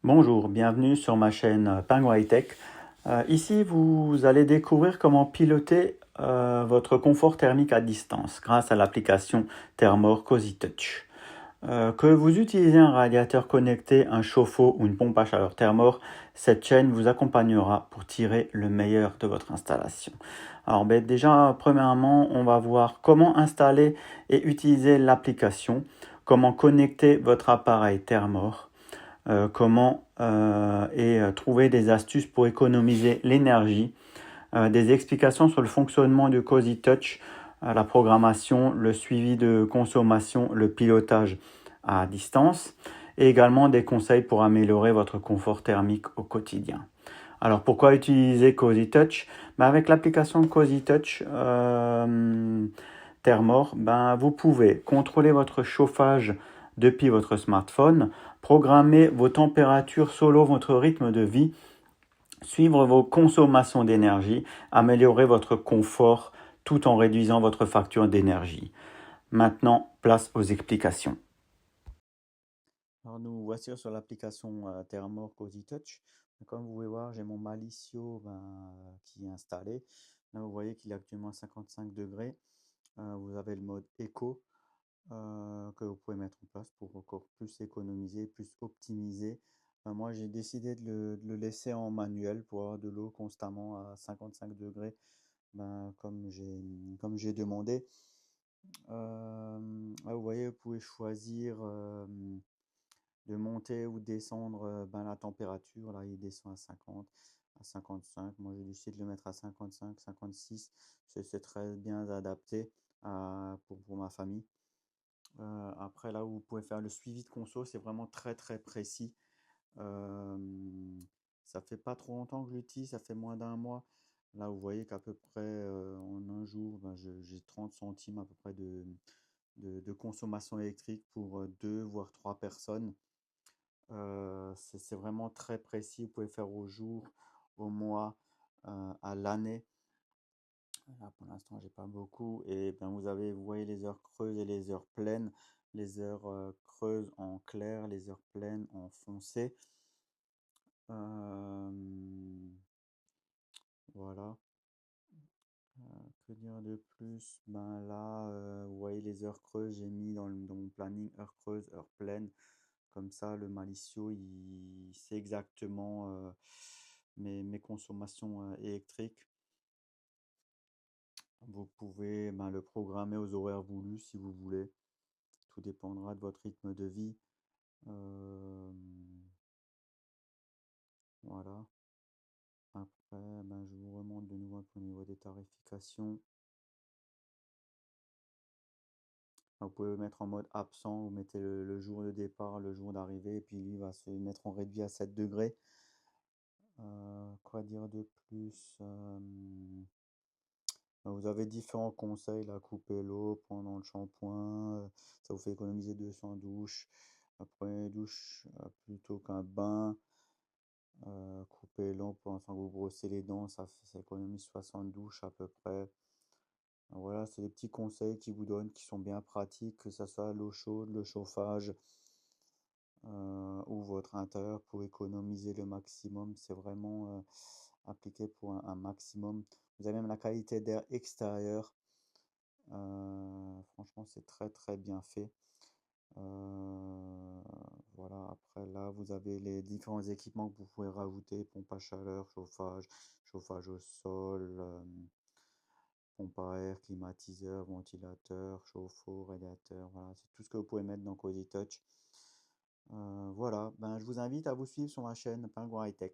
Bonjour, bienvenue sur ma chaîne Penguin High Tech. Ici, vous allez découvrir comment piloter votre confort thermique à distance grâce à l'application Thermor Cozy Touch. Que vous utilisez un radiateur connecté, un chauffe-eau ou une pompe à chaleur Thermor, cette chaîne vous accompagnera pour tirer le meilleur de votre installation. Alors déjà, premièrement, on va voir comment installer et utiliser l'application, comment connecter votre appareil Thermor, comment trouver des astuces pour économiser l'énergie, des explications sur le fonctionnement du Cozy Touch, la programmation, le suivi de consommation, le pilotage à distance et également des conseils pour améliorer votre confort thermique au quotidien. Alors pourquoi utiliser Cozy Touch? Avec l'application Cozy Touch Thermor, vous pouvez contrôler votre chauffage depuis votre smartphone, programmer vos températures selon votre rythme de vie, suivre vos consommations d'énergie, améliorer votre confort tout en réduisant votre facture d'énergie. Maintenant, place aux explications. Alors nous voici sur l'application Thermor Cozy Touch. Comme vous pouvez voir, j'ai mon Malicio qui est installé. Là, vous voyez qu'il est actuellement à 55 degrés. Vous avez le mode éco que vous pouvez mettre en place pour encore plus économiser, plus optimiser. Moi, j'ai décidé de le laisser en manuel pour avoir de l'eau constamment à 55 degrés, comme j'ai demandé. Là, vous voyez, vous pouvez choisir de monter ou descendre la température. Là, il descend à 50, à 55. Moi, j'ai décidé de le mettre à 55, 56. C'est très bien adapté pour ma famille. Après, là où vous pouvez faire le suivi de conso, c'est vraiment très très précis. Euh, Ça fait pas trop longtemps que je l'utilise, ça fait moins d'un mois. Là, vous voyez qu'à peu près en un jour, j'ai 30 centimes à peu près de consommation électrique pour deux voire trois personnes. C'est vraiment très précis. Vous pouvez faire au jour, au mois, à l'année. Là, pour l'instant, j'ai pas beaucoup. Et vous voyez les heures creuses et les heures pleines. Les heures creuses en clair, les heures pleines en foncé. Euh, voilà. Que dire de plus? Là, vous voyez les heures creuses, j'ai mis dans mon planning heures creuses, heures pleines. Comme ça, le Malicio, il sait exactement mes consommations électriques. Vous pouvez le programmer aux horaires voulus si vous voulez. Tout dépendra de votre rythme de vie. Euh, voilà. Après, je vous remonte de nouveau un peu au niveau des tarifications. Vous pouvez le mettre en mode absent. Vous mettez le jour de départ, le jour d'arrivée, et puis lui va se mettre en réduit à 7 degrés. Quoi dire de plus? Vous avez différents conseils, là, couper l'eau pendant le shampoing, ça vous fait économiser 200 douches. Prenez une douche plutôt qu'un bain. Couper l'eau pendant que vous brossez les dents, ça économise 60 douches à peu près. Voilà, c'est des petits conseils qui vous donnent, qui sont bien pratiques, que ce soit l'eau chaude, le chauffage ou votre intérieur pour économiser le maximum. C'est vraiment appliqué pour un maximum. Vous avez même la qualité d'air extérieur. Franchement, c'est très très bien fait. Euh, voilà, après là, vous avez les différents équipements que vous pouvez rajouter, pompe à chaleur, chauffage, chauffage au sol, pompe à air, climatiseur, ventilateur, chauffe-eau, radiateur. Voilà, c'est tout ce que vous pouvez mettre dans Cozy Touch. Voilà, je vous invite à vous suivre sur ma chaîne Penguin High Tech.